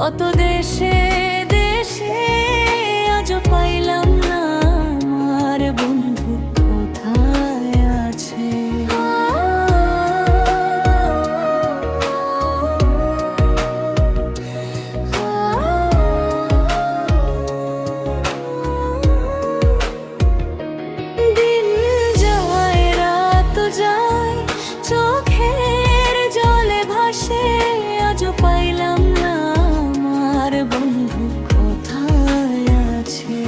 কত দেশে দেশে আজ পাইলাম না আমার বন্ধু কোথায় আছে। দিন যায় রাত যায় চোখের জলে ভাসে আজ পাইলাম না আমার বন্ধু কোথায় আছে।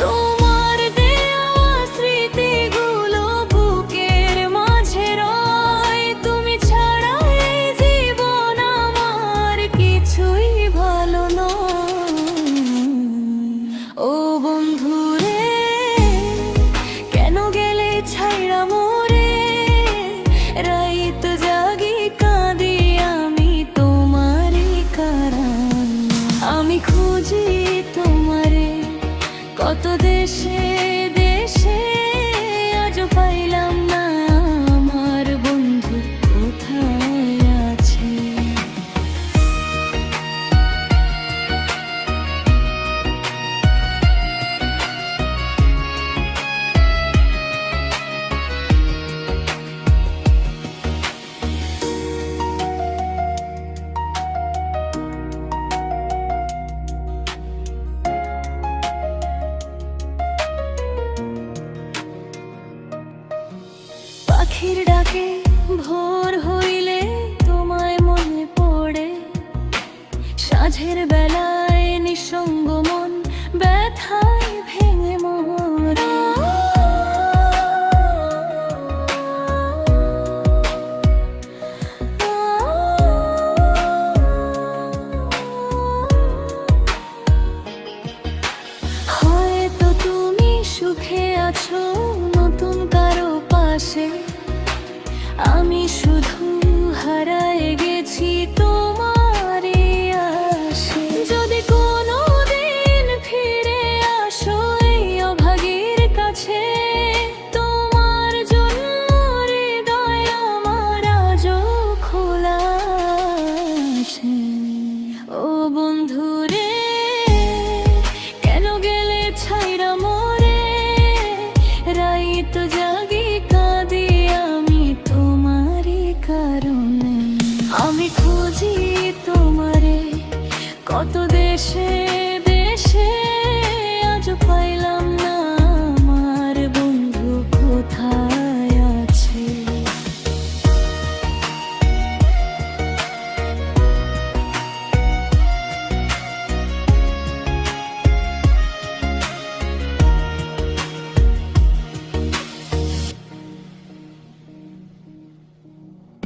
তোমার দেওয়া স্মৃতিগুলো বুকের মাঝে রয়, তুমি ছাড়া এই জীবন আমার কিছুই ভালো নয়। ও বন্ধু রে, কেন গেলে ছাইড়া মোরে, রাইত জাগি কাঁদি আমি তোমারই কারণ। আমি খুঁজি তোমারে কত দেশে দেশে আজ পাইলাম না আমার বন্ধু কোথায় আছে। পাখির ডাকে ভোর হইলে তোমায় মনে পড়ে, সাঁঝের বেলায় নিঃসঙ্গ মন ব্যথায় ভেঙে মরে। হয়তো তুমি সুখে আছো নতুন কারো পাশে, আমি শুধু হারায় গেছি তোমারই আশে। যদি কোনো দিন ফিরে আসো এই অভাগীর কাছে, তোমার জন্য হৃদয় আমার আজও খোলা আছে। ও বন্ধু রে, কেন গেলে ছাইড়া মোরে, রাইত জাগি কাঁদি আমি তোমারই কারণে। আমি খুঁজি তোমারে কত দেশে দেশে আজ পাইলাম